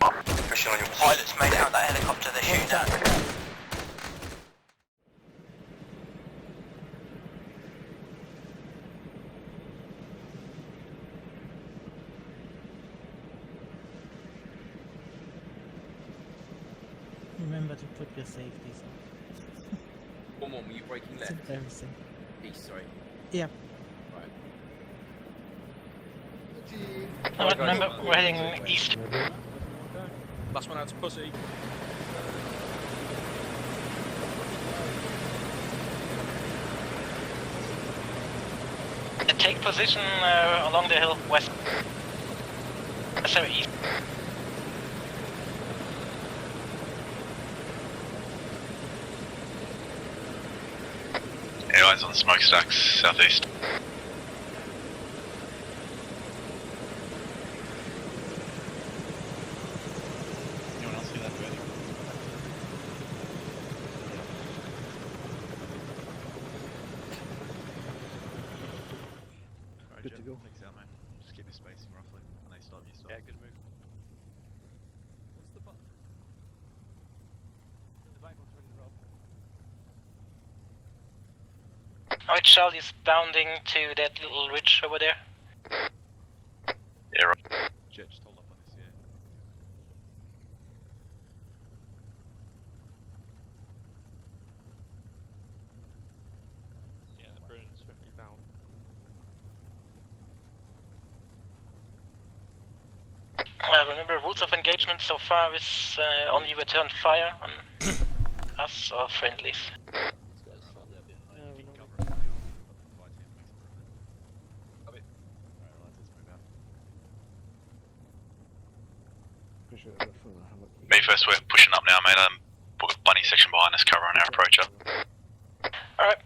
Pushing on your pilots made out that helicopter they're shooting at. Remember to put your safeties on. One more, were you braking It's left? embarrassing. East, sorry. Yeah. Right. Remember, we're heading east. Last one out to pussy. Take position along the hill west. Sorry, east. Eyes on the smokestacks, southeast. Anyone else see that further? Right, Good to go. Thanks out, mate. Just keep your spacing roughly. When they stop, you stop. Yeah, good move. What's the button? The back one's ready to roll. Alright, Charlie's bounding to that little ridge over there. Yeah, right. Jet, just hold up on this, yeah. Yeah, Brennan's swiftly bound. Remember, rules of engagement so far is only return fire on us or friendlies. Keep covering the fight team, makes it perfect. Alright, let's move out. Appreciate it for the help. Me first, we're pushing up now, mate. We've got bunny section behind us covering our approach up. Alright.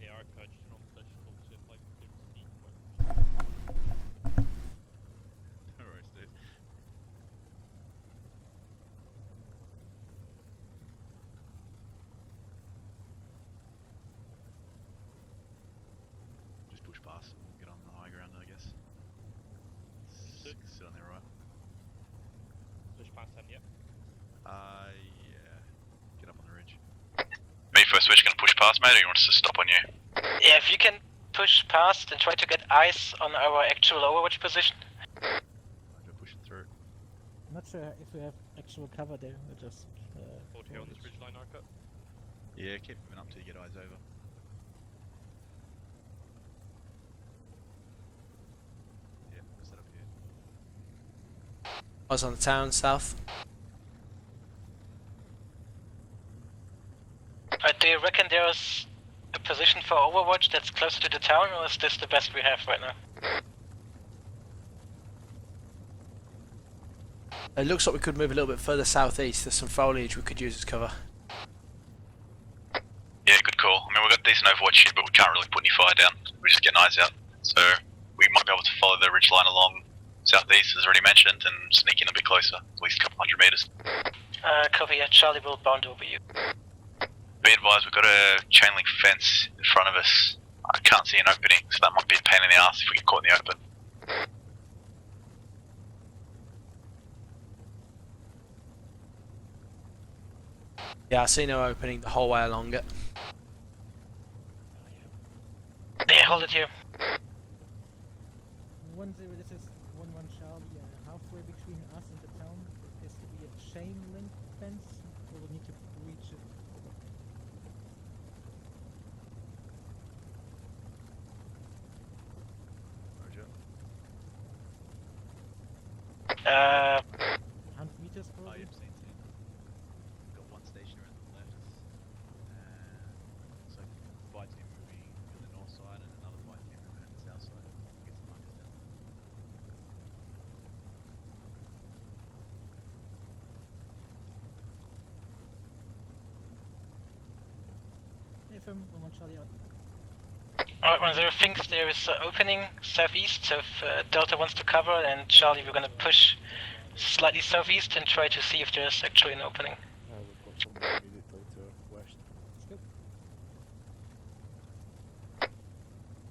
Yeah, our coach is not push full ship like 50. No worries, dude. Just push past and we'll get on the high ground, I guess. Sit on there, right? Push past them, yep. Yeah. Get up on the ridge. Me first, we're just gonna push past, mate, or you want us to stop on you? Yeah, if you can push past and try to get eyes on our actual overwatch position. We're pushing through. I'm not sure if we have actual cover there. We're just. Hold here on this ridge line, Arca. Yeah, keep moving up till you get eyes over. Yeah, we'll set up here. I was on the town south. Do you reckon there's a position for overwatch that's closer to the town, or is this the best we have right now? It looks like we could move a little bit further southeast. There's some foliage we could use as cover. Yeah, good call. I mean, we've got decent overwatch shit, but we can't really put any fire down. We're just getting eyes out. So we might be able to follow the ridge line along southeast, as already mentioned, and sneak in a bit closer, at least a couple hundred meters. Copy, yeah, Charlie will bound over you. Be advised, we've got a chain link fence in front of us. I can't see an opening, so that might be a pain in the ass if we get caught in the open. Yeah, I see no opening the whole way along it. Yeah, hold it here. 1-0, this is 1-1 Charlie. Halfway between us and the town, there appears to be a chain link fence. We will need to reach it. Roger. 100 meters Oh, probably. yep, seen. Got one station around the left. So fire team moving on the north side and another fire team moving on the south side. Get some markers down. FM 1-1 Charlie out. Alright, 1-0 thinks there is an opening southeast, so if Delta wants to cover, and Charlie, we're gonna push slightly southeast and try to see if there's actually an opening. We've got someone immediately to west. Let's go.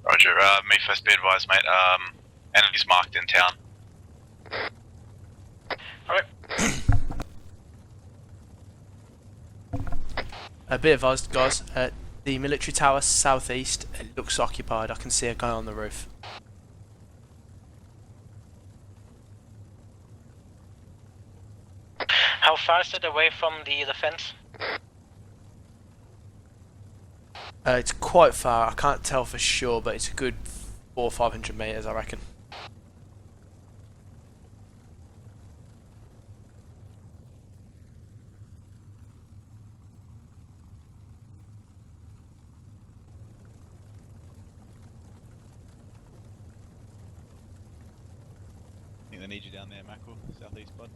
Roger, me first, be advised, mate. Enemies marked in town. Alright. A bit of us, guys. The military tower southeast, it looks occupied. I can see a guy on the roof. How far is it away from the fence? It's quite far. I can't tell for sure, but it's a good 400 or 500 meters, I reckon. I think they need you down there, Mackerel, southeast, bud.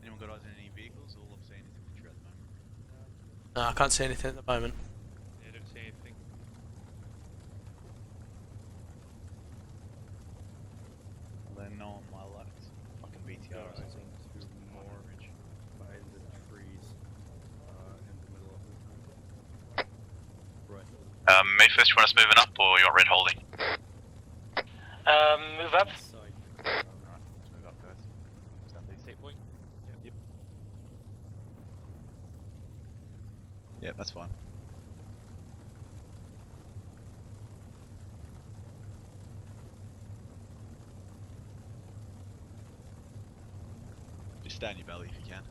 Anyone got eyes on any vehicles? All I've seen is infantry at the moment. No, I can't see anything at the moment. Yeah, don't see anything. And then on my left, fucking BTR. I think two more behind the trees in the middle of the town. Right. May first, you want us moving up or you want red holding? Move up. Side. Alright, let's move up first. Southeast. State point. Yep. Yeah, that's fine. Just stay on your belly if you can.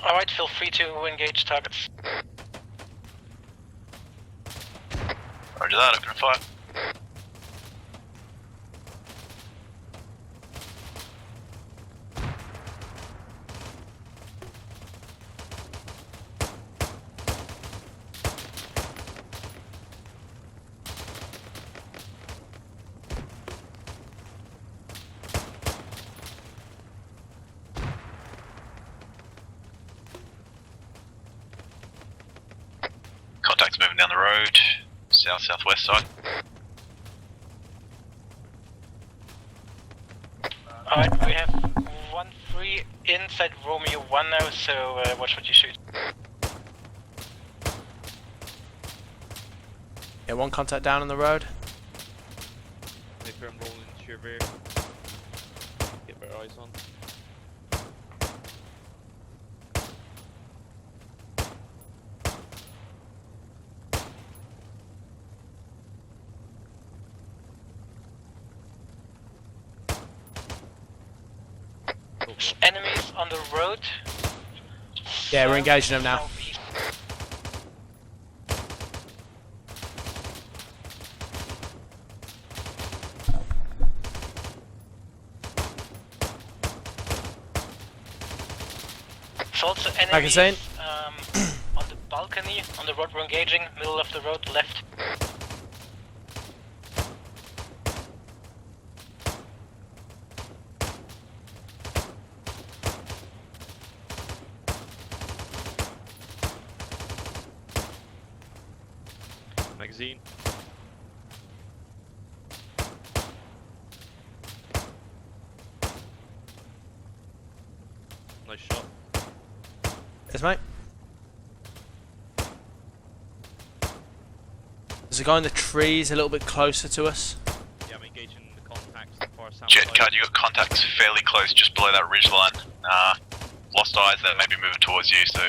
Alright, feel free to engage targets. Roger that, open fire. Contacts moving down the road, south-southwest side. Alright, we have 1-3 inside Romeo 1 now, so watch what you shoot. Yeah, one contact down on the road. They put them rolling into your rear. Get better eyes on. Enemies on the road. Yeah, we're engaging them now. Southeast. There's also enemies Magazine. On the balcony, on the road we're engaging, middle of the road, left. Magazine. Nice shot. Yes, mate. There's a guy in the trees a little bit closer to us. Yeah, I'm engaging the contacts the far south Jet side. card, you got contacts fairly close, just below that ridge line. Lost eyes that may be moving towards you, so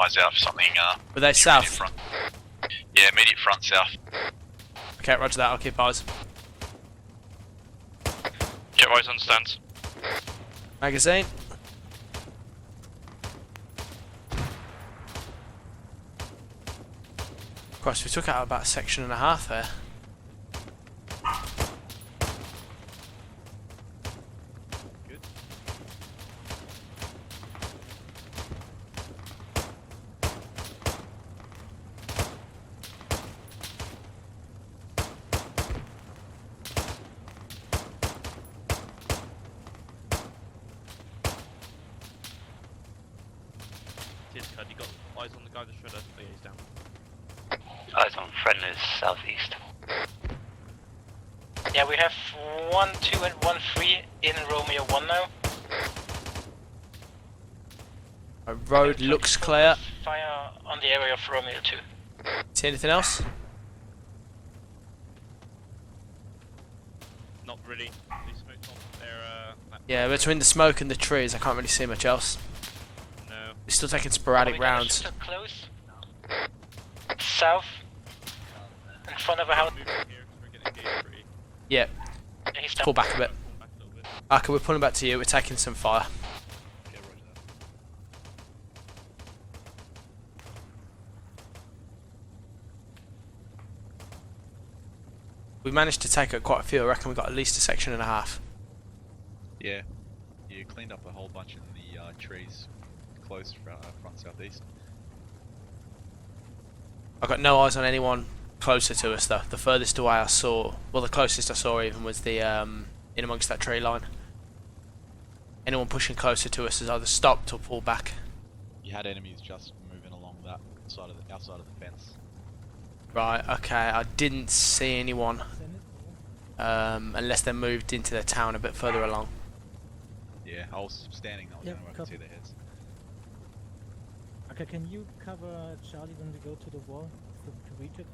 eyes out for something. Were they immediate south? Front. Yeah, immediate front south. Okay, roger that. I'll keep eyes. Jet eyes on stance. Magazine. Christ, we took out about a section and a half there. Good. Jet card, you got eyes on the guy that shot us. Oh yeah, he's down. Eyes on friendlies southeast. Yeah, we have 1, 2 and 1, 3 in Romeo 1 now. A road looks clear. Fire on the area of Romeo 2. See anything else? Not really. These smokes on there. Yeah, between the smoke and the trees, I can't really see much else. No. We're still taking sporadic rounds. Close. South. In front of a house. Moving here, we're getting gate free. Yeah, Yeah, he's pull down. back a bit. Pull back a little bit. Okay, we're pulling back to you. We're taking some fire. Okay, roger that. We managed to take out quite a few. I reckon we got at least a section and a half. Yeah. You cleaned up a whole bunch in the trees close front southeast. I've got no eyes on anyone closer to us though. The furthest away I saw, well the closest I saw even was the in amongst that tree line. Anyone pushing closer to us has either stopped or pulled back. You had enemies just moving along that side of the outside of the fence. Right, okay, I didn't see anyone Send it over. unless they moved into the town a bit further along. Yeah, I was standing. I was Yep, where I could copy. see their heads. Okay, can you cover Charlie when we go to the wall to reach it?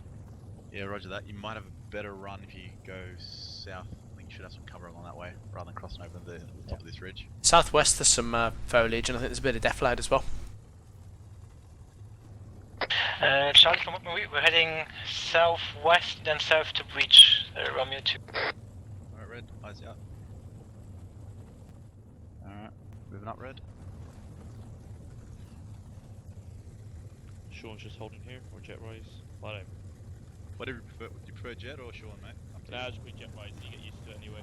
Yeah, roger that. You might have a better run if you go south. I think you should have some cover along that way, rather than crossing over the top of this ridge. Southwest there's some foliage and I think there's a bit of deflate as well. Charlie, from what we're heading southwest, then south to breach Romeo 2. Alright, red. Eyes out. Alright, moving up, red. Sean's just holding here, or jet rise. Well, no. Whatever you prefer. Would you prefer jet or Sean, mate? Up to Nah, you. just be jet rise, you get used to it anyway.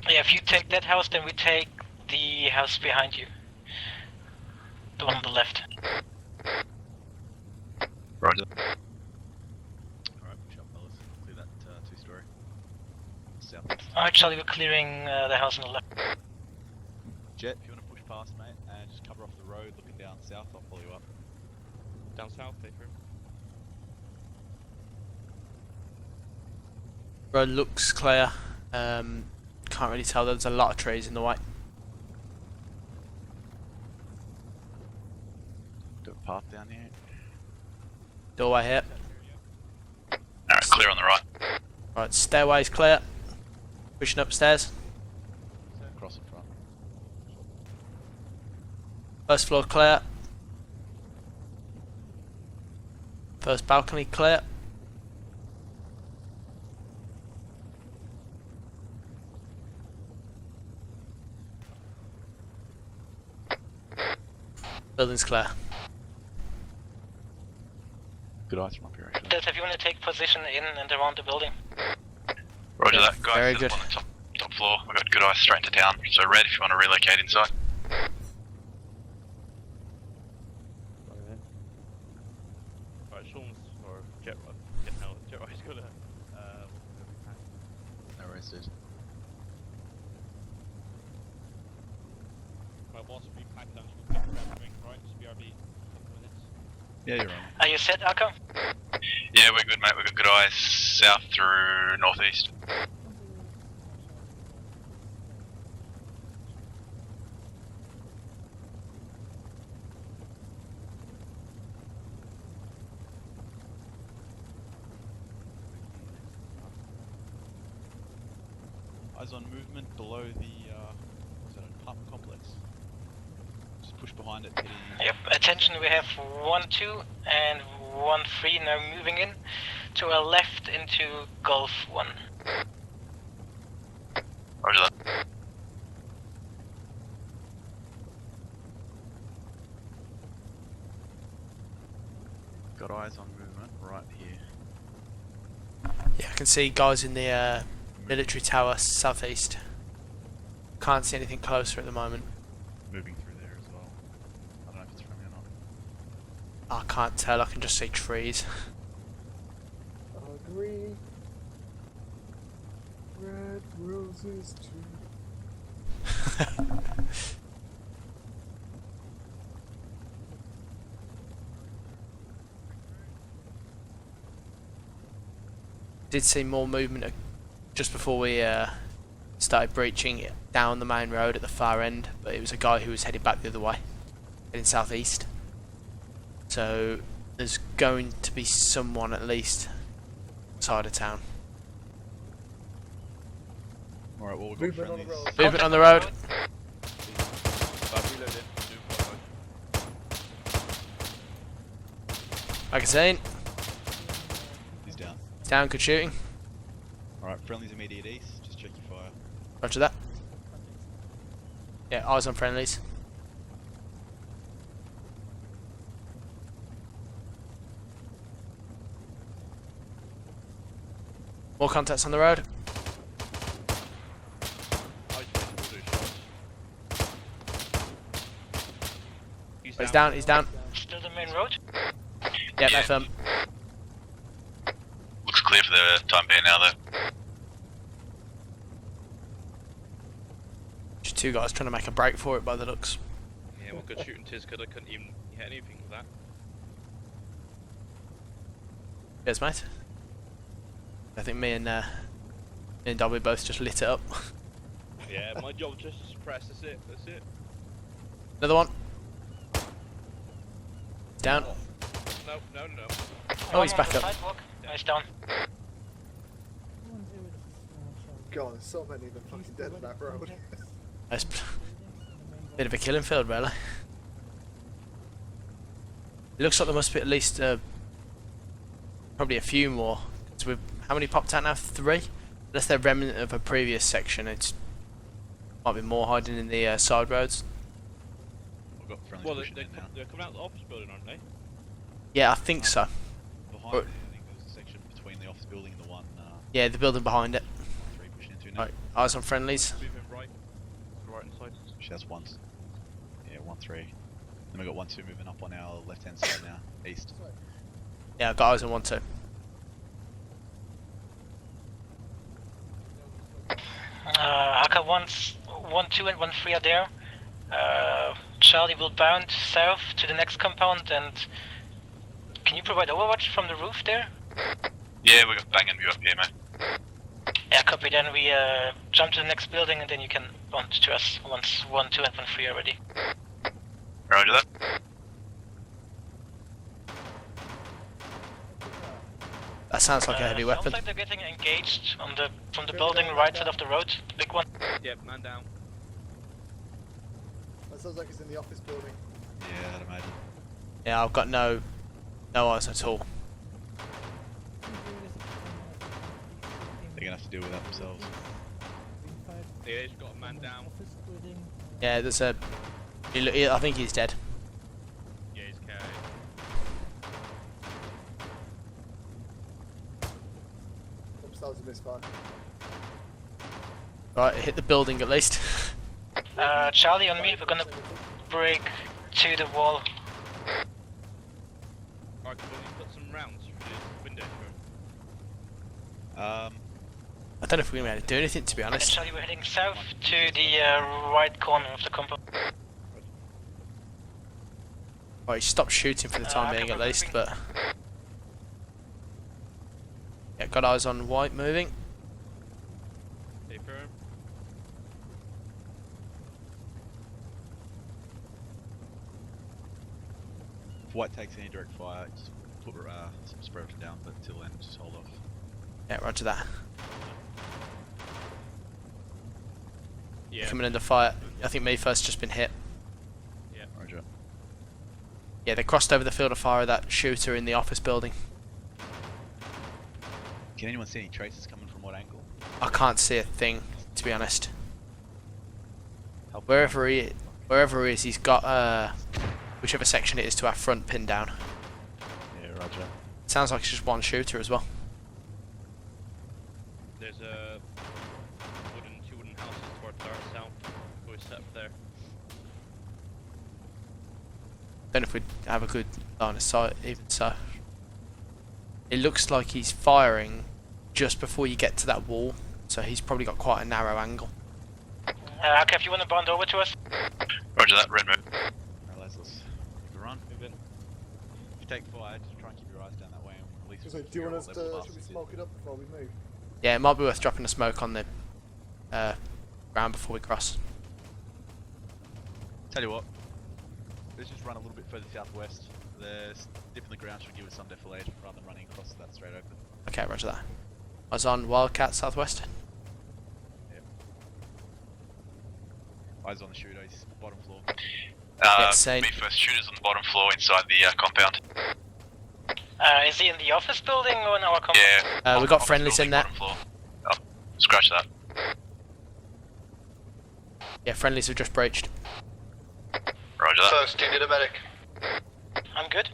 Yeah, if you take that house, then we take the house behind you. The one on the left. Roger. Alright, push up, fellas. Clear that two-story. Southeast. Alright, Charlie, we're clearing the house on the left. Jet, if you want to push past, mate, and just cover off the road looking down south, I'll follow you up. Down south, they through. Road looks clear. Can't really tell, there's a lot of trees in the way. Do a path down here. Doorway here. Alright, clear on the right. Right, stairway's clear. Pushing upstairs. Cross in front. First floor clear. First balcony clear. Building's clear. Good eyes from up here, actually. Delta, if you want to take position in and around the building. Roger Yeah, that, guys. very There's good. one on the top floor. We've got good eyes straight into town. So red if you want to relocate inside. Right, Sean's, or jet rise, jet rise got a, No worries, dude. right, whilst we pack down, you can pick up ring, right, just BRB, couple minutes. Yeah, you're on. Are you set, Akko? Yeah, we're good, mate. We've got good eyes south through northeast. Eyes on movement below the, what's that, apartment complex? Just push behind it, heading... Yep, attention, we have 1, 2 and 1, 3 now moving in to our left into Golf 1. Roger that. Got eyes on movement right here. Yeah, I can see guys in the military tower southeast. Can't see anything closer at the moment. Moving through there as well. I don't know if it's from me or not. I can't tell, I can just see trees. Agree. Red roses too. Did see more movement just before we started breaching it down the main road at the far end, but it was a guy who was heading back the other way, heading southeast. So there's going to be someone at least side of town. Alright, well, we've got Movement on the friendlies. road. Movement on the road. Reloaded. Magazine. He's down. Down, good shooting. Alright, friendlies immediate east. Just check your fire. Roger that. Yeah, eyes on friendlies. More contacts on the road. He's down, he's down. Still the main road? Yeah, Yeah. no firm. Looks clear for the time being now, though. Just two guys trying to make a break for it by the looks. Yeah, well, good shooting tis because I couldn't even hit anything with that. Cheers, mate. I think me and Dobby both just lit it up. Yeah, my job just to suppress. That's it. That's it. Another one. Down. No, no, no. Oh, he's One on back the up. sidewalk. Nice down. 1-0, this is Charlie. God, there's so many of them fucking dead on that road. Nice. Bit of a killing field, really. It looks like there must be at least probably a few more. So we've, how many popped out now? 3? Unless they're remnant of a previous section, it might be more hiding in the side roads. We've got friendlies Well, pushing in now. they're coming out of the office building, aren't they? Yeah, I think so. Behind Or- me, I think there's a section between the office building and the one Yeah, the building behind it. 3 pushing into now. Right, eyes on friendlies. Moving right. Right inside. Actually, that's one. Yeah, 1-3. Then we've got 1-2 moving up on our left hand side now, east. Yeah, I've got eyes on 1-2. Haka 1-2 and 1-3 are there. Charlie will bound south to the next compound, and can you provide overwatch from the roof there? Yeah, we got banging view up here, mate. Yeah, copy. Then we jump to the next building, and then you can bound to us once 1-2 and 1-3 are ready. Roger that. That sounds like a heavy weapon. Sounds like they're getting engaged on the from the building right side of the road. Big one. Yep, man down. That sounds like it's in the office building. Yeah, I'd imagine. Yeah, I've got no eyes at all. They're gonna have to deal with that themselves. Yeah, he's got a man down. Office building. Yeah, there's a. I think he's dead. Yeah, he's carried. Oops, that was a misfire. Right, it hit the building at least. Charlie on me. We're gonna break to the wall. Alright, can we put some rounds through the window? I don't know if we're gonna be able to do anything, to be honest. Charlie, we're heading south to the right corner of the compound. Right, stop shooting for the time being at least, but yeah, got eyes on white moving. Stay firm. If white takes any direct fire, just put some spray down, but till then, just hold off. Yeah, roger that. Yeah. Coming under fire. I think me first just been hit. Roger. Yeah, they crossed over the field of fire of that shooter in the office building. Can anyone see any traces coming from what angle? I can't see a thing, to be honest. Help Wherever he is, he's got whichever section it is to our front pinned down. Yeah, roger. Sounds like it's just one shooter as well. There's a two wooden houses towards our south. Always set up there. Don't know if we'd have a good line of sight, even so. It looks like he's firing just before you get to that wall, so he's probably got quite a narrow angle. Okay, if you want to bond over to us. Roger that, red move. Alright, let's give a run. Move in. If you take fire, just try and keep your eyes down that way, and we'll least So, do you figure want out us what level to, of should we blast smoke it up before we move? Yeah, it might be worth dropping a smoke on the ground before we cross. Tell you what, let's just run a little bit further southwest. The dip in the ground should give us some defilade rather than running across that straight open. Okay, roger that. I was on Wildcat Southwest. Yep. Eyes on the shooter, he's bottom floor. Yeah, same. Me first, shooters on the bottom floor inside the compound. Is he in the office building or in our compound? Yeah. We got office friendlies in building, there. bottom floor. Oh, scratch that. Yeah, friendlies have just breached. Roger that. First, do you need a medic? I'm good.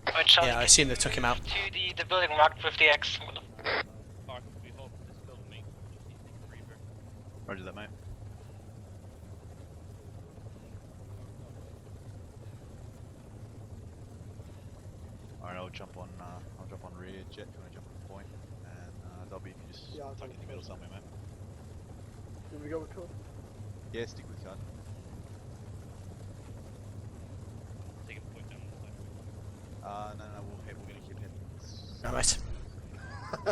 Alright, Charlie, Yeah, I assume they took him out. to the building marked with the X. Roger that, mate. Alright, I'll jump on rear jet if you want to jump on point, and Dobby, if you just Yeah, I'll tuck jump in the middle somewhere, mate. Did we go with code? Yeah, stick with card. Take a point down the side. No, we're gonna keep heading. No, mate. Go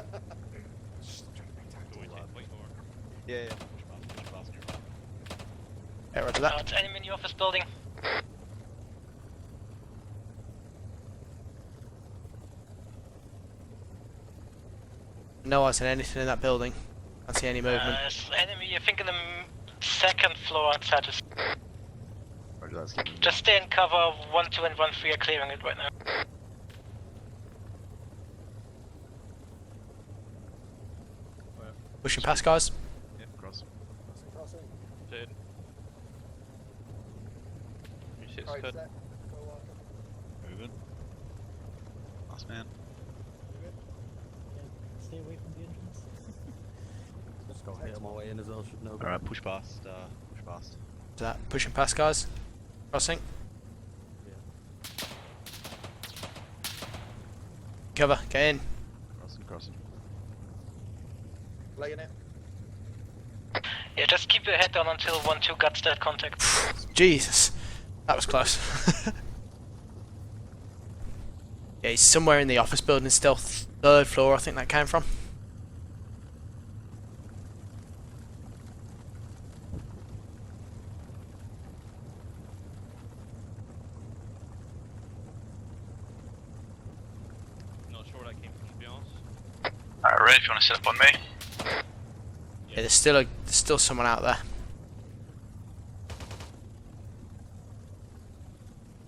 away, take point or... Yeah, push past on your right. Yeah, roger that. It's enemy in the office building. No eyes on anything in that building. Can't see any movement. It's enemy, I think in the second floor outside us. Roger that's keeping Just stay in cover, 1, 2 and 1, 3 are clearing it right now. Pushing past, guys. Yep, cross. Crossing. Dead. You see it's Alright, good. set. Go walk. Moving. Last man. Yeah, stay away from the entrance. Just go hit my way in as well, should know. Alright, push past, push past. That pushing past, guys. Crossing. Yeah. Cover. Get in. Crossing. Laying it. Yeah, just keep your head down until 1, 2 gets that contact. Jesus, that was close. Yeah, he's somewhere in the office building still. 3rd floor, I think that came from. Not sure where that came from, to be honest. Alright, Red, if you want to set up on me. Yeah, there's still someone out there.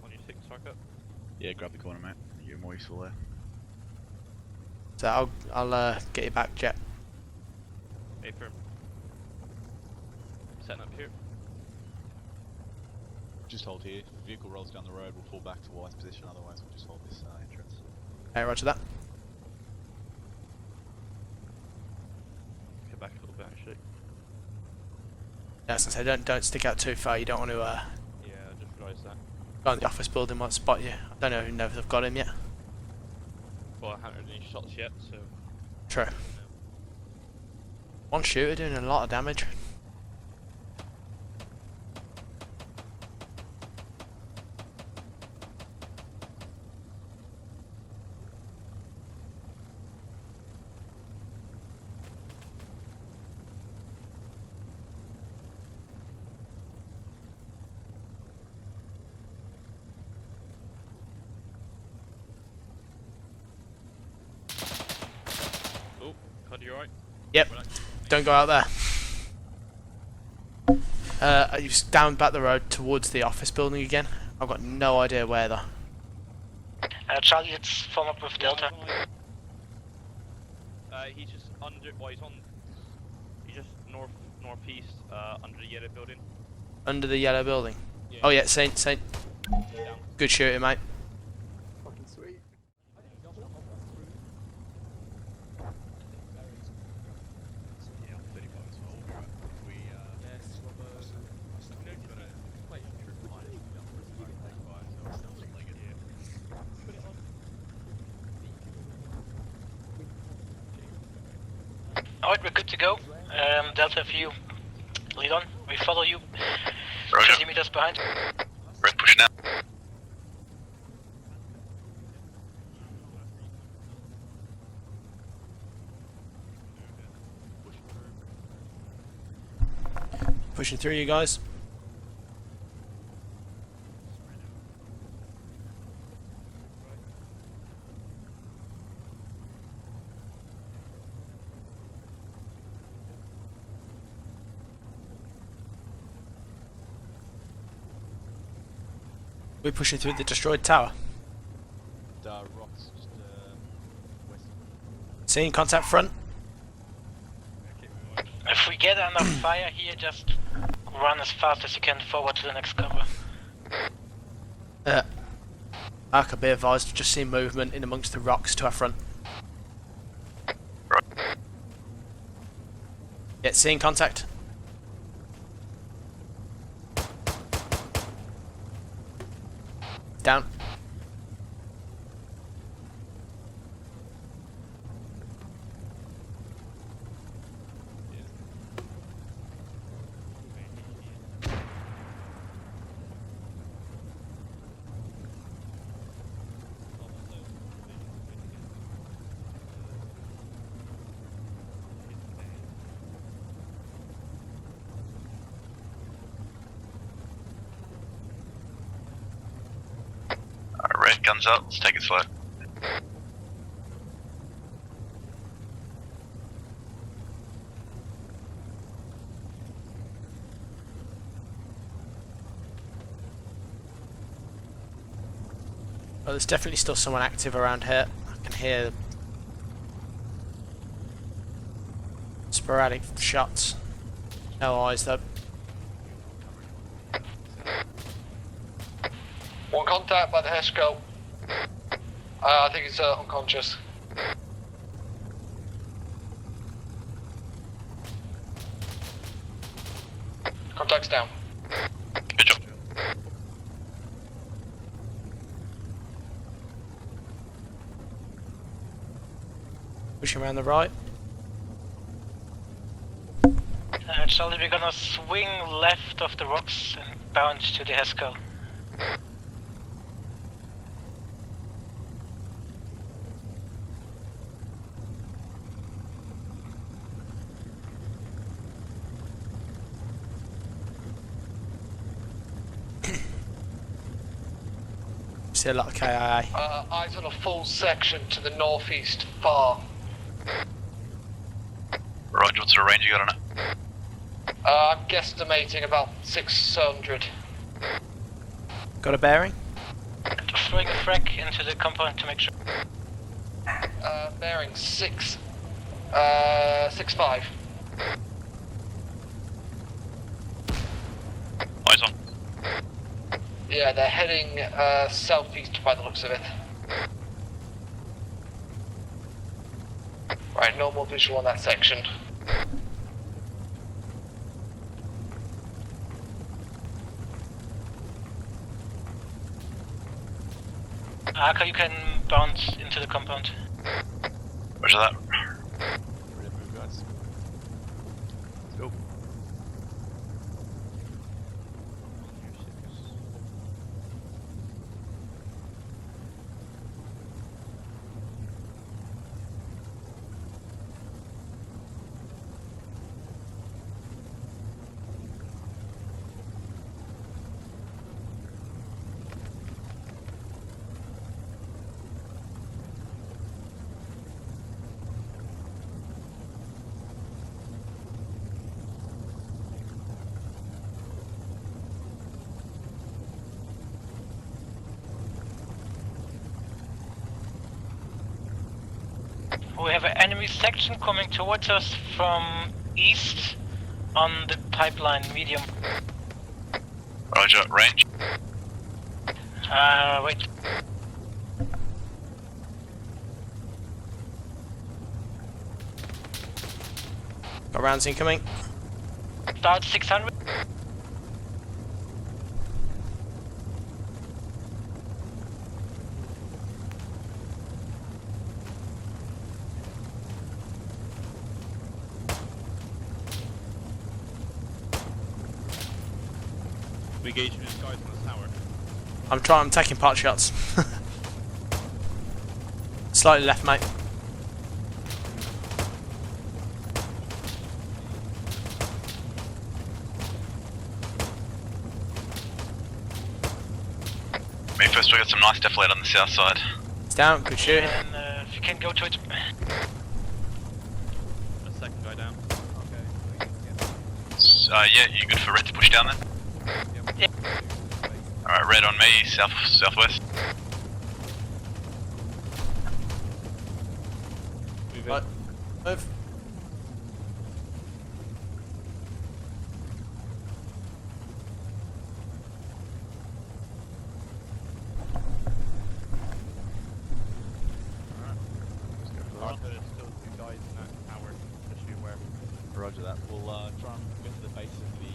On your 6 socket. Yeah, grab the corner, mate. You're more useful there. So I'll get you back, Jet. A firm. Setting up here. Just hold here. If the vehicle rolls down the road, we'll fall back to White's position, otherwise we'll just hold this entrance. Hey, roger that. Get back a little bit actually. Yeah, as I say, don't stick out too far. You don't want to Yeah, I just realised that. go in the office building, might spot you. I don't know if they've got him yet. Well, I haven't heard any shots yet, so... True. One shooter doing a lot of damage. Oh, Cud, you alright? Yep. Don't go out there. You're down back the road towards the office building again. I've got no idea where though. Charlie, let's form up with Delta. He's just under... Well, he's just northeast, under the yellow building. Under the yellow building. Yeah. Oh yeah, Saint. Down. Good shooting, mate. Fucking sweet. Yeah, 35 as well. Right. We, Alright, we're good to go. Delta, if you lead on, we follow you. Roger. 20 meters behind. Red. pushing out. Pushing through, you guys. We're pushing through the destroyed tower. Rocks just west. Seeing contact front. If we get under fire here, just run as fast as you can forward to the next cover. Arca, be advised, just seen movement in amongst the rocks to our front. Right. Yeah, seeing contact. Down. Red, guns up, let's take it slow. Oh, there's definitely still someone active around here. I can hear sporadic shots. No eyes though. One contact by the Hesco. I think he's unconscious. Contact's down. Good job. Pushing around the right. Charlie, we're gonna swing left of the rocks and bounce to the Hesco. See a lot of KIA. Eyes on a full section to the northeast far. Roger, what sort of range you got on it? I'm guesstimating about 600. Got a bearing? Throwing a frac into the compound to make sure. Bearing 6'5". Eyes on. Yeah, they're heading southeast by the looks of it. Right, no more visual on that section. Arca, you can bounce into the compound. Roger that. Ready to move, guys. Let's go. We have an enemy section coming towards us from east on the pipeline, medium. Roger, range. Wait. Got rounds incoming. Start 600. We engage with these guys on the tower. I'm taking pot shots. Slightly left, mate. Me first, we got some nice deflate on the south side. It's down, good shooting. And if you can go to it. A second guy down. Yeah, you good for red to push down then? Yep. Alright, red on me, southwest. Move Right. Move. There's still 2 guys in that tower, just be aware. Roger that. We'll try and get to the base of the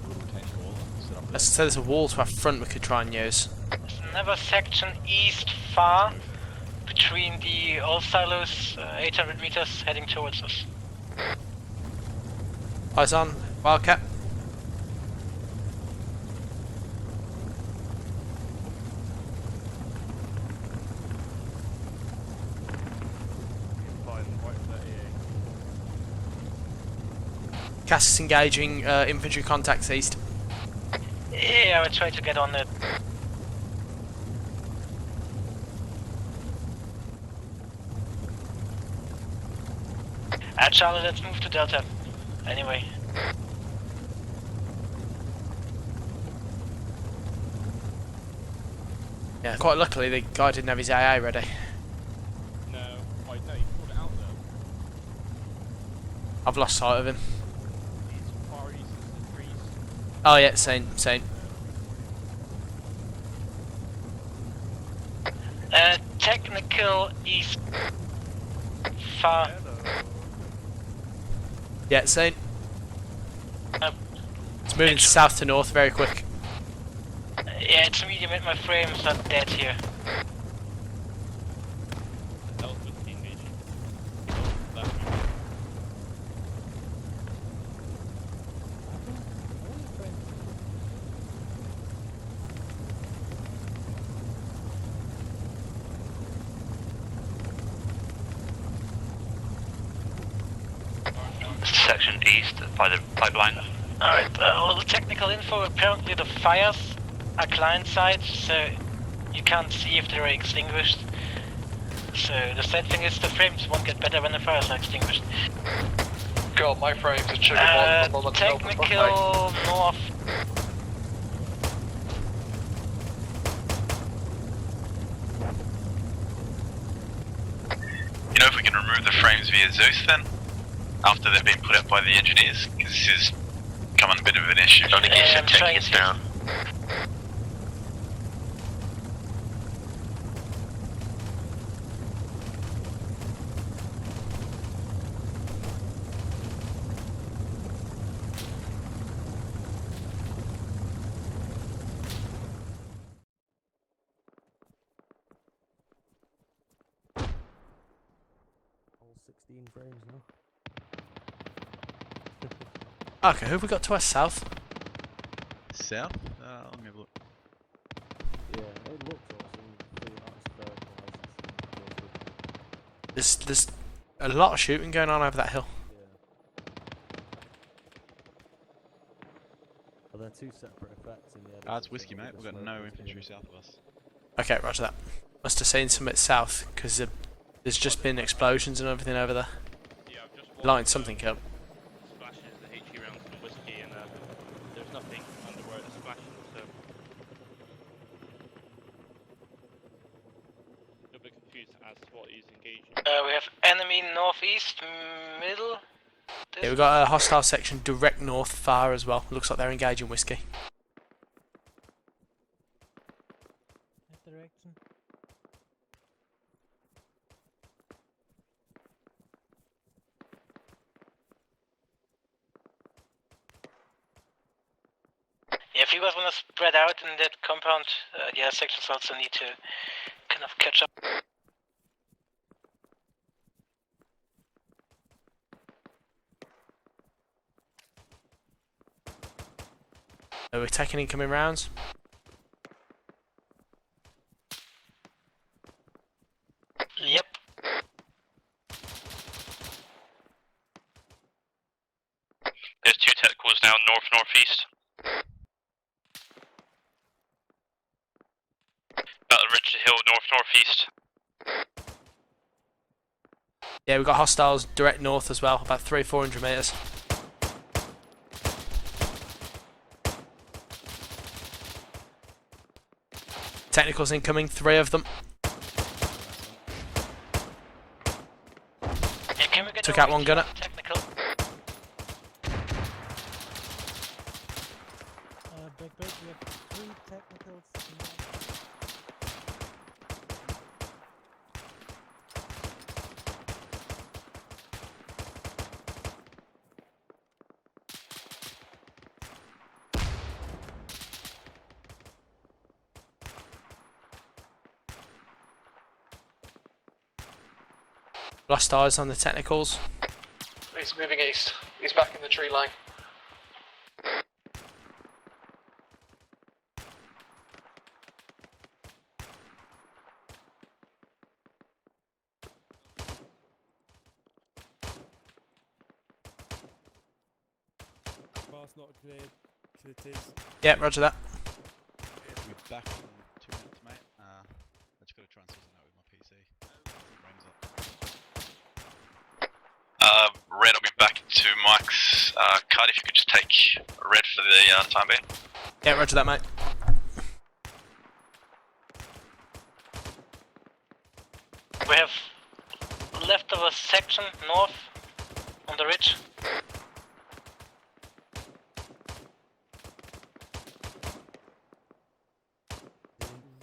little retaining wall and set up there. Let's say there's a wall to our front we could try and use. There's another section east far between the old silos, 800 meters heading towards us. Eyes on, Wildcat. Fine, right there, Cass is engaging infantry contacts east. Yeah, I will try to get on it. Charlie, let's move to Delta. Anyway. Yeah, quite luckily the guy didn't have his AA ready. No, I know, you pulled it out though. I've lost sight of him. He's far east of the trees. Oh yeah, seen. Technical east far. Yeah, seen. Uh, It's moving south to north very quick. Yeah, it's medium at my frame's not dead here. Delta was engaging. Section east by the pipeline. Alright, all the technical info, apparently the fires are client side, so you can't see if they're extinguished. So the sad thing is the frames won't get better when the fires are extinguished. God, my frames are triggered on the technical north. You know if we can remove the frames via Zeus then? After they've been put out by the engineers? Because this is becoming a bit of an issue. I'm trying to. All 16 frames now. Okay, who have we got to our south? South? Let me have a look. Yeah, it looks awesome. Pretty nice verticalized. There's a lot of shooting going on over that hill. Yeah. Well, they're two separate effects in the edit. It's whiskey, mate. We've got no infantry south of us. Okay, roger that. Must have seen some at south, because there's just been explosions and everything over there. Yeah, I've just Lined something up. splashes the HE rounds from whiskey and there's nothing under where it's splashing, so a little bit confused as to what he's engaging. We have enemy northeast, middle. Yeah, we've got a hostile section direct north far as well. Looks like they're engaging whiskey. That direction. Yeah, if you guys want to spread out in that compound, yeah, sections also need to kind of catch up. Are we taking incoming rounds? Yep. There's 2 technicals now north-northeast. About the Richard Hill north-northeast. Yeah, we've got hostiles direct north as well, about 300-400 metres. Technicals incoming, 3 of them. Yeah, can we get Took out one gunner. technical? Break, we have 3 technicals. Lost eyes on the technicals. He's moving east. He's back in the tree line. Fast not cleared. It is. Yeah, roger that. We're back in 2 minutes, mate. I just gotta try and sort something out with my PC. Frames up. Red, I'll be back to Mike's. Cut, if you could just take red for the time being. Yeah, roger that, mate. We have left of a section north on the ridge.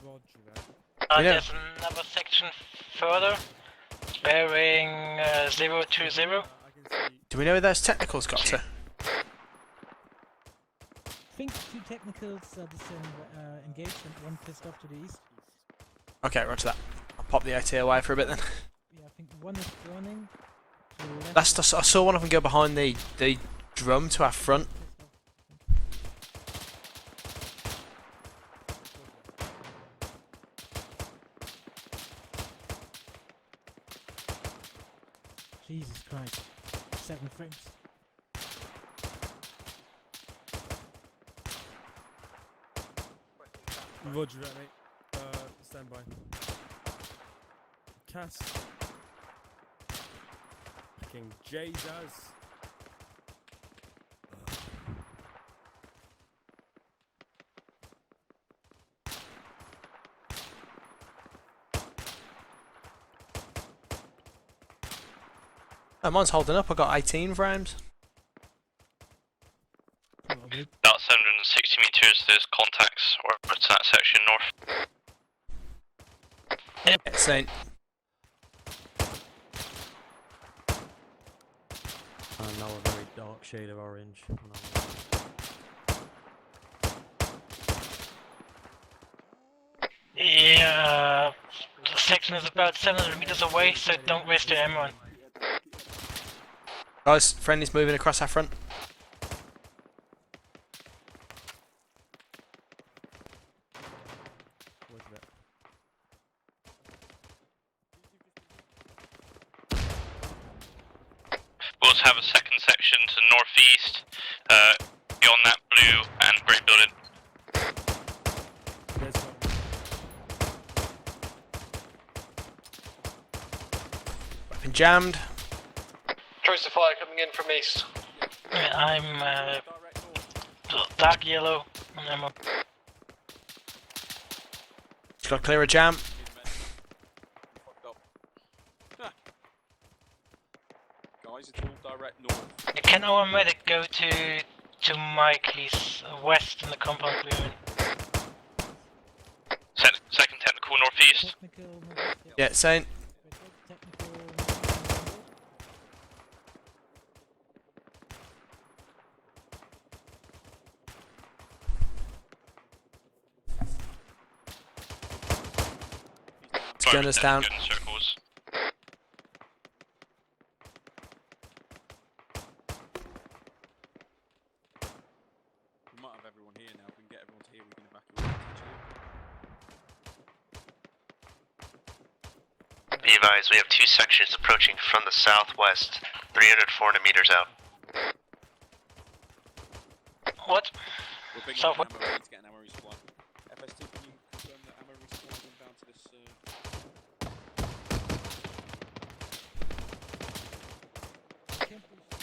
Roger that. Yeah. There's another section further, bearing 020. I can see. Do we know where those technicals got to? I think 2 technicals are engaged and 1 pissed off to the east. Okay, roger that. I'll pop the AT away for a bit then. Yeah, I think 1 is running to the left. I saw one of them go behind the drum to our front. Jesus Christ. 7 frames. Roger that, mate. Stand by. Cass. Fucking Jesus. Oh, mine's holding up. I got 18 frames. About 760 meters, there's contacts or to that section north. Yeah, Saint. I know a very dark shade of orange. Yeah, the section is about 700 meters away, so don't waste your ammo. Guys, friendly's moving across our front. Roger that. We'll also have a second section to the northeast, beyond that blue and grey building. There's one. Weapon jammed. Tracer fire coming in from east. I'm dark yellow on ammo. Just got to clear a jam. Guys, it's all direct north. Can our medic go to Mike? He's west in the compound we're in. Second technical northeast. Technical, northeast, Yeah, Saint. Technical, Gunners down. Gun circles. We might have everyone here now. Be advised, we have two sections approaching from the southwest, 300, 400 meters out. What? We're big So on what? ammo, we need to get an ammo resupply. FS2, can you confirm that ammo resupply is inbound to this,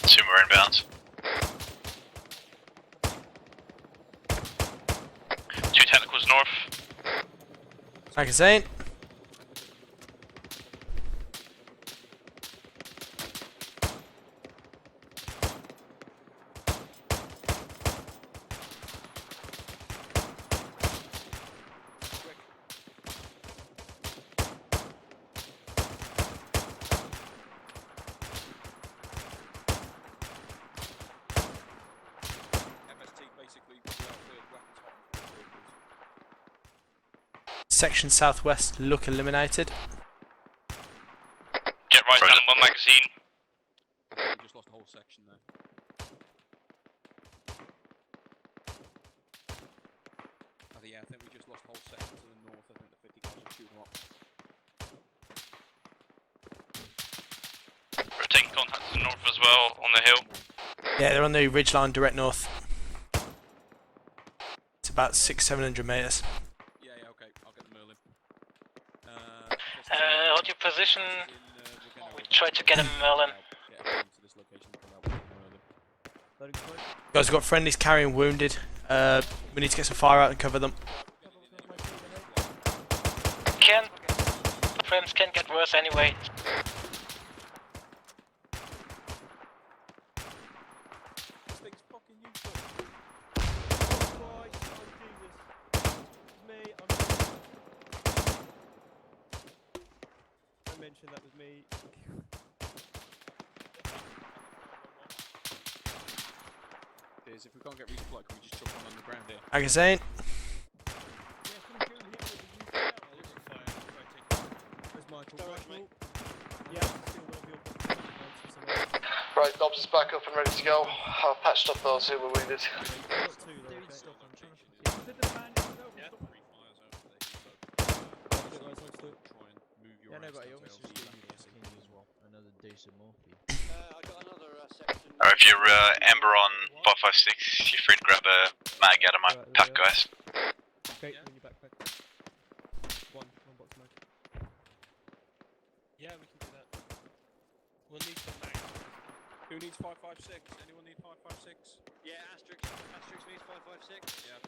Two more inbounds. Two technicals north. Magazine. FS2 basically we have the weapons hot on vehicles. Section southwest, look eliminated. Get right down one magazine. We just lost a whole section there. I think we just lost a whole section to the north. I think the 50 cals are shooting them up. We're taking contact to the north as well, on the hill. Yeah, they're on the ridgeline direct north. It's about 600-700 meters. Yeah, okay, I'll get the Merlin. Hold your position. We try to get a Merlin. Get everyone to this location and come out with the Merlin. Guys, we've got friendlies carrying wounded. We need to get some fire out and cover them. Friends can get worse anyway. This thing's fucking useless. Oh, right. Oh, Jesus. Me, I mentioned that was me. If we can't get resupply, can we just jump on the ground here? Magazine. Where's Michael? Right, Dobbs is back up and ready to go. I've patched up those who were wounded. Yeah, no, but I always just give you as well. Another decent morphine. I got another section. Alright, if you're Ember on 556, you're free to grab a mag out of my pack, guys. Okay, in your backpack. One box mag. Yeah, we can do that. We'll need some mags. Who needs 556? Anyone need 556? Yeah, Asterix needs 556. Yeah,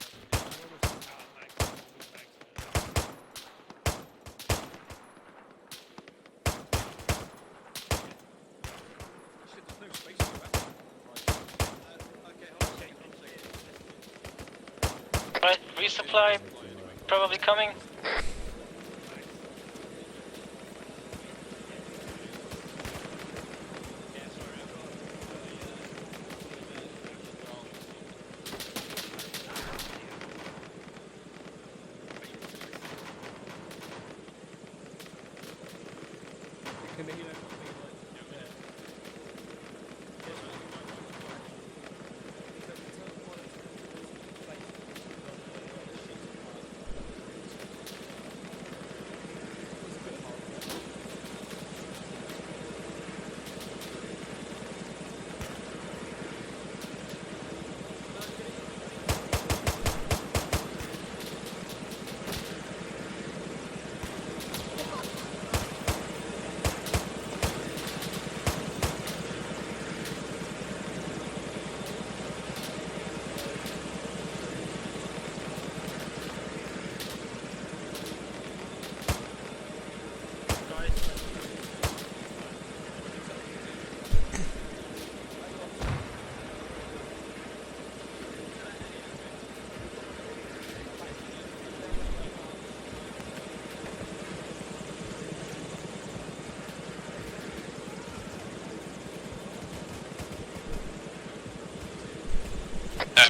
shit, there's no space in your backpack. Right, resupply probably coming.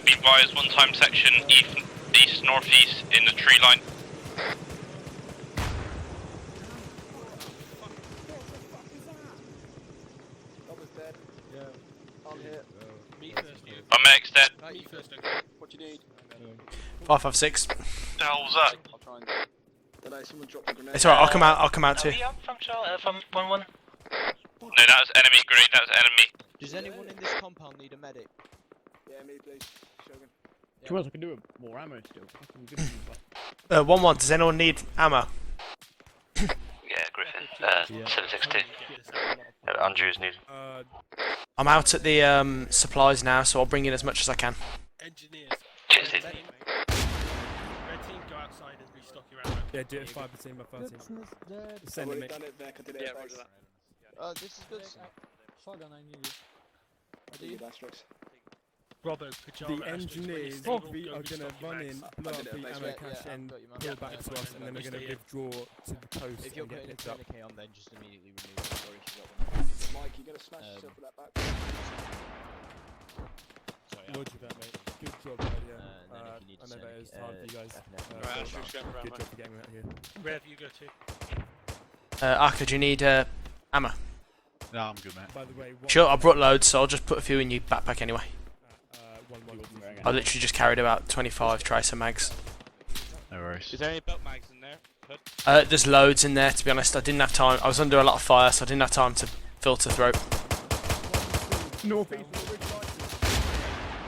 Be advised, one time section east, northeast in the tree line. I'm here. Me first, dude. My mag's dead. Me first, okay. What do you need? 556. The hell's that? I'll try and... It's alright, I'll come out. I'll come out Are too. we up from from 1-1? No, that was enemy green, that was enemy. Does anyone in this compound need a medic? Yeah, me please. Shogun. To us, I can do it more ammo still. 1-1. Does anyone need ammo? Yeah, Griffin. 762. Andrews needs. I'm out at the supplies now, so I'll bring in as much as I can. Engineers. Cheers, dude. Red team, go outside and restock your ammo. Yeah, do it 5% by 13. Send it, mate. Yeah, roger that. This is good. Shotgun, I need it. I do. Bravo, Pajama, The engineers are gonna run in, blow up the ammo cache and pull back to us, and then we're gonna withdraw to the coast If you're and get putting a picked up. 20k on, then just immediately remove it. Or if you've got one. Mike, you're gonna smash yourself with that back. Roger that, mate. Good job earlier. And then if you need I to know that send is hard for you guys. Right, Good job for getting me out here. Wherever you go to. Arca, do you need ammo? No, I'm good, mate. By the way, Sure, I brought loads, so I'll just put a few in your backpack anyway. I literally just carried about 25 tracer mags. No worries. Is there any belt mags in there? There's loads in there, to be honest. I didn't have time. I was under a lot of fire, so I didn't have time to filter through.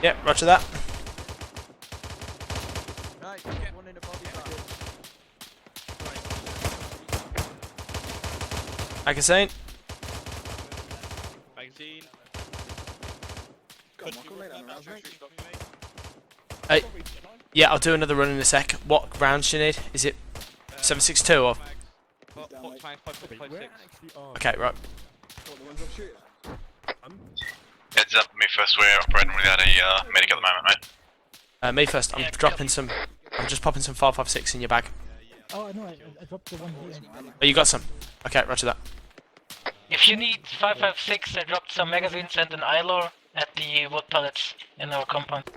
Yep, roger that. Right, get one in a body bag. Magazine. Magazine. Yeah, I'll do another run in a sec. What rounds do you need? Is it 7.62 or? Okay, right. Heads up, me first, we're operating without a medic at the moment, mate. Me first. I'm dropping some. I'm just popping some 5.56 in your bag. Oh, no, I dropped the one here. Oh, you got some? Okay, roger that. If you need 5.56, I dropped some magazines and an ILOR at the wood pallets in our compound.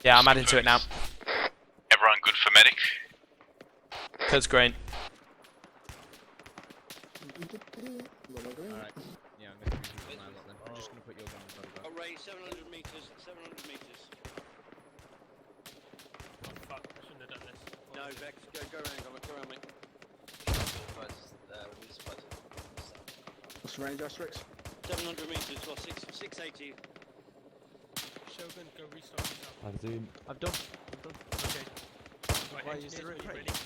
Yeah, I'm adding to it now. Everyone good for medic? Code's green. Alright. Yeah, I'm gonna do my lot then. I'm just gonna put your gun in the body bag. Array 700 meters, 700 meters. Oh fuck, I shouldn't have done this. No, Vex, go around, mate. What's the range, Asterix? 700 meters, well, 680. Shogun, go restock yourself. Magazine. I've done. Okay. Right, Why engineers, is there a when you're crate? ready, come to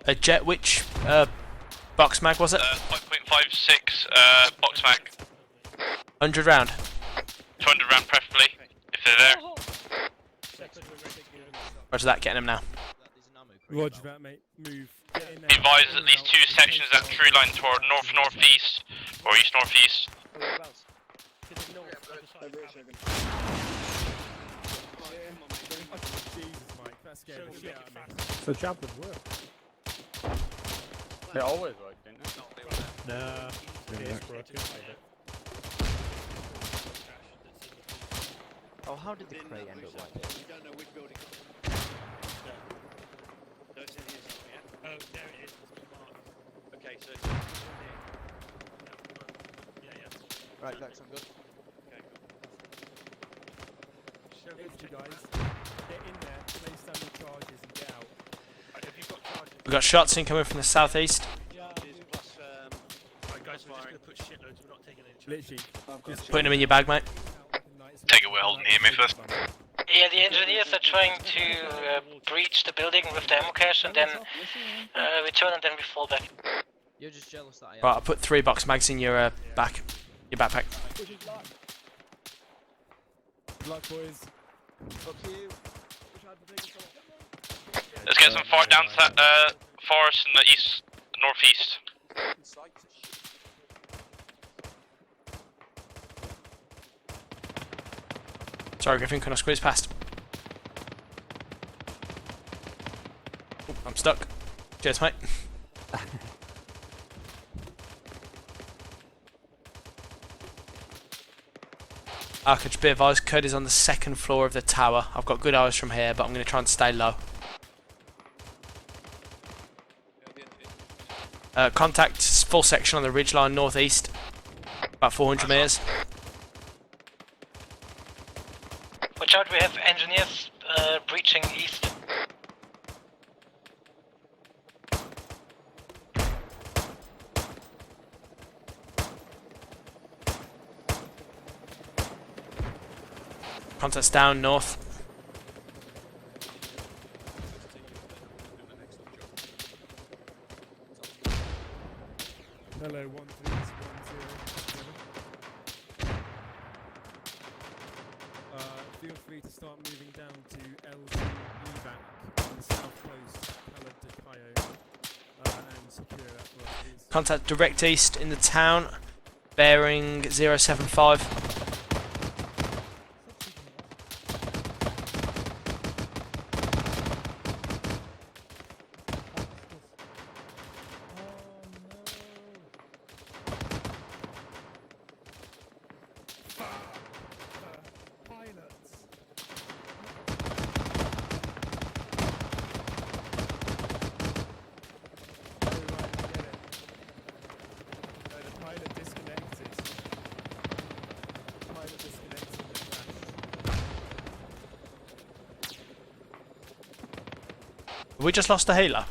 the Jet, which box mag was it? 5.56 box mag. 100 round. 200 round preferably, if they're there. Roger that, getting them now. Roger that, mate. Move. Get in there. Be advised at least 2 sections of that tree line toward north-northeast or east-northeast. Jesus, Mike, that scared the shit out of me. So jab would work. They always work, didn't they? Nah. It's broken. Oh, how did the crate end up like this? You don't know which building. So it's in here somewhere, yeah? Oh, there it is. It's marked. Okay, so it's in here. Yeah. Right, Vex, I'm good. Okay, Show it to you guys. Get in there, place down your charges and get out. Right, have you got charges? We've got shots incoming from the southeast. Plus, right guys, we're just going to put shitloads, we're not taking any charges. Literally. Just Putting them in your bag, mate. Take it, we're holding here, me first. Yeah, the engineers are trying to breach the building with the ammo cache and then return and then we fall back. You're just jealous that I am. Right, I'll put 3 box mags in your your backpack. Good luck, boys. Fuck you. Let's get some far down forest in the east, northeast. Sorry, Griffin, can I squeeze past? Oh, I'm stuck. Cheers, mate. Could be advised, Code is on the 2nd floor of the tower. I've got good eyes from here, but I'm going to try and stay low. Contact full section on the ridgeline northeast, about 400 metres. Watch out, we have engineers breaching east. Contacts down north. Hello, 1310. Feel free to start moving down to LZ evac on the south coast, Palo de Cayo, and secure that for us, please. Contact direct east in the town, bearing 075. We just lost a healer.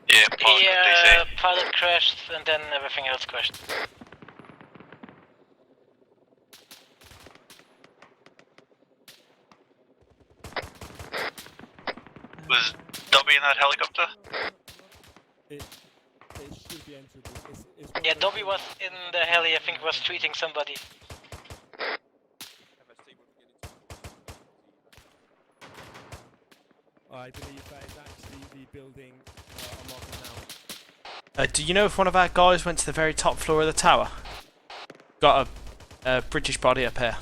Yeah, Pilot crashed and then everything else crashed. Was Dobby in that helicopter? It should be enterable. Yeah, Dobby was in the heli, I think was treating somebody. I believe that is actually the building I'm marking now. Do you know if one of our guys went to the very top floor of the tower? Got a British body up here.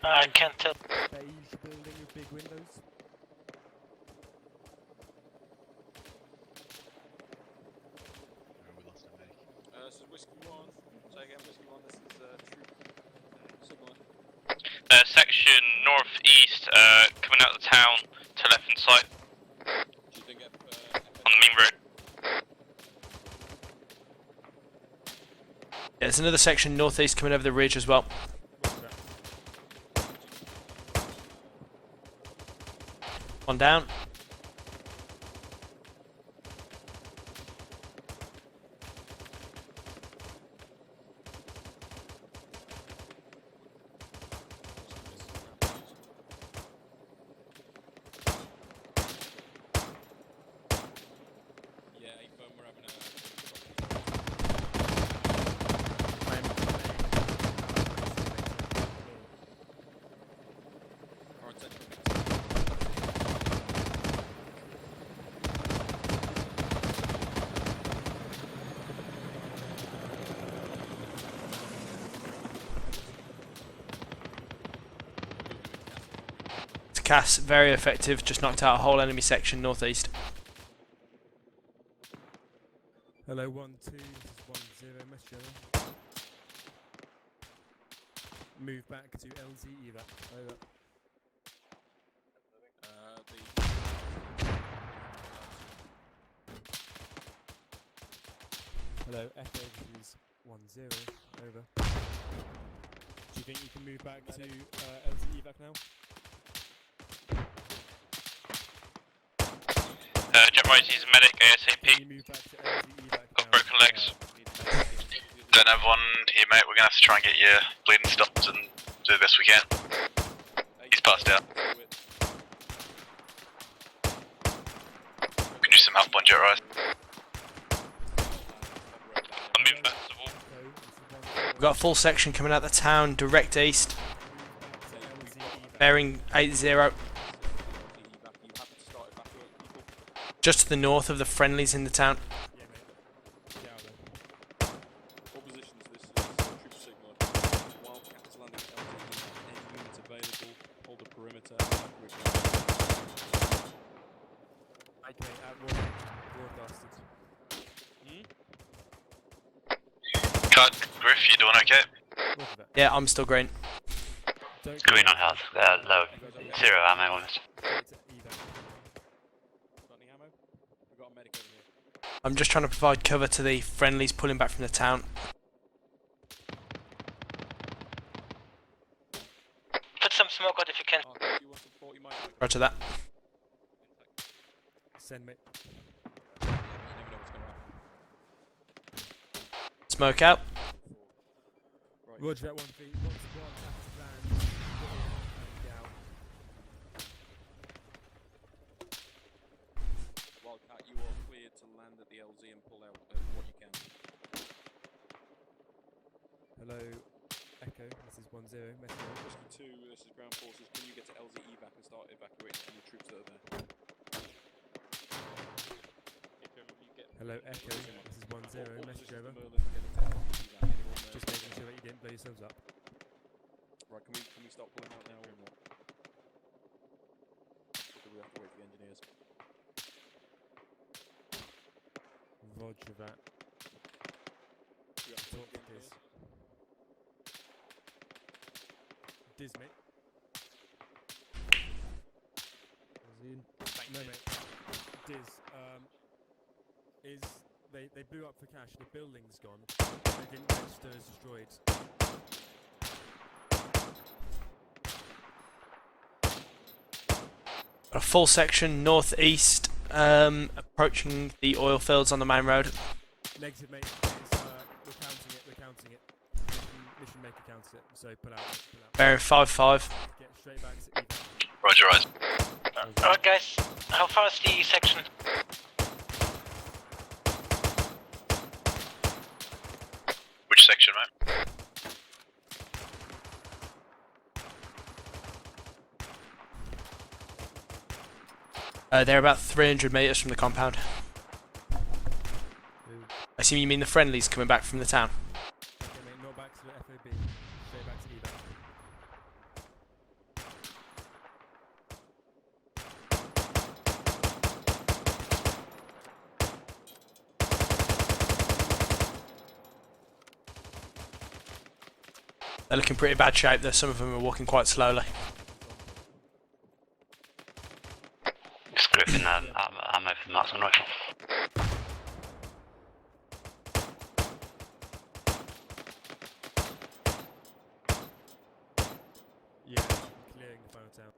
I can't tell. Beige building with big windows. We lost a medic. This is Whiskey 1. Say again, Whiskey 1, this is Troop Signal. Section northeast, coming out of the town to left hand side. Do you think on the main road? Yeah, there's another section northeast coming over the ridge as well. One down. Cass, very effective, just knocked out a whole enemy section northeast. Hello, 1-2, this is 1-0, messenger. Move back to LZ evac, over. Hello, Echo, this is 1-0, over. Do you think you can move back to LZ evac now? Jet Rise, he's a medic, ASAP. Got broken legs. Don't have one here, mate. We're gonna have to try and get your bleeding stopped and do the best we can. He's passed out. Can use some help on Jet Rise. I'm moving back to the wall. We've got a full section coming out of the town, direct east. Bearing 80. Just to the north of the friendlies in the town. All positions, this is Troop Signal. Wildcats landing at LZ, any units available, hold the perimeter. Okay, broadcasted. Cut, Griff, you doing okay? Yeah, I'm still green. Green on health, low. 0 ammo on us. I'm just trying to provide cover to the friendlies pulling back from the town. Put some smoke out if you can. Roger that. Send me. Smoke out. Roger that 1 feet. Once the one taps land, get in and get out. Wildcat, you are cleared to land at the LZ and pull out what you can. Hello, Echo. This is 1-0. Message. Whiskey 2, this is ground forces. Can you get to LZ evac and start evacuating any troops that are there? Hello, Echo. This is 1-0. Message over. Just making sure that you didn't blow yourselves up. Right, can we start pulling out now or what? Or do we have to wait for the engineers? Roger that. Do we have to Talk to Diz. Diz, mate. No, mate. Diz, they blew up for cash. The building's gone. They didn't register as destroyed. A full section northeast, approaching the oil fields on the main road. Negative, mate. It's, we're counting it. Mission maker counts it. So pull out. Bearing 5-5. Get straight back to Eva. Roger, eyes. Alright guys, how far is the section? Which section, mate? They're about 300 metres from the compound. I assume you mean the friendlies coming back from the town? Okay, mate, not back to the FOB. Straight back to Eva. They're looking pretty bad shape there. Some of them are walking quite slowly. Just gripping ammo for the marksman rifle. Yeah, clearing the final town.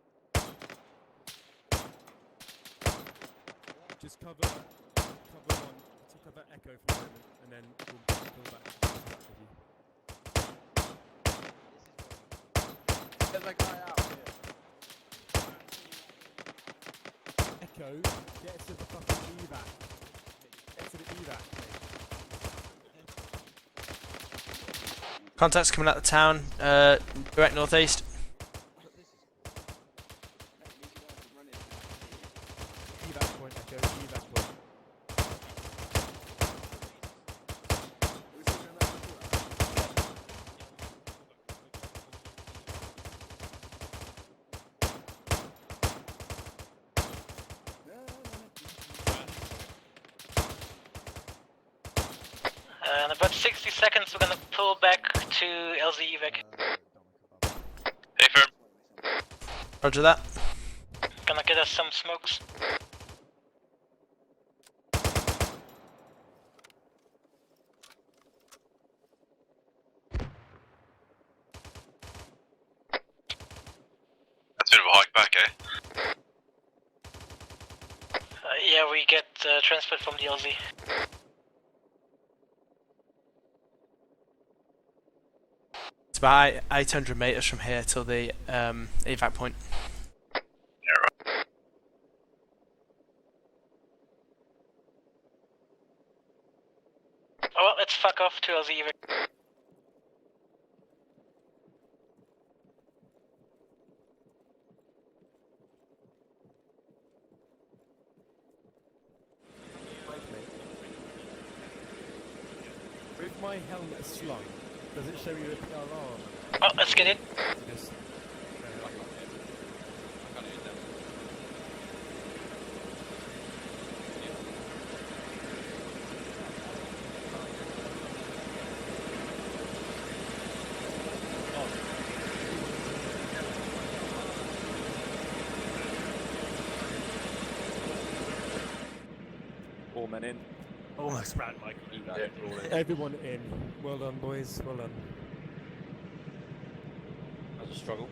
Just cover Echo for the moment, and then we'll pull back with you. There's a guy out here. Echo, get to the fucking evac. Get to the evac. Contacts coming out of the town, direct northeast. Evac point, Echo, evac point. In about 60 seconds we're gonna pull back to LZ evac. Hey, firm. Roger that. Gonna get us some smokes. That's a bit of a hike back, eh? Yeah, we get transferred from the LZ. It's about 800 metres from here till the evac point. Yeah, right. Oh well, let's fuck off to LZ evac. With my helmet slung, does it show you the alarm? Oh, let's get in. Just, All men in. almost ran like everyone in. Well done, boys. Well done. That was a struggle.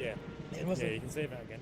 Yeah. It was Yeah, a you can save that again.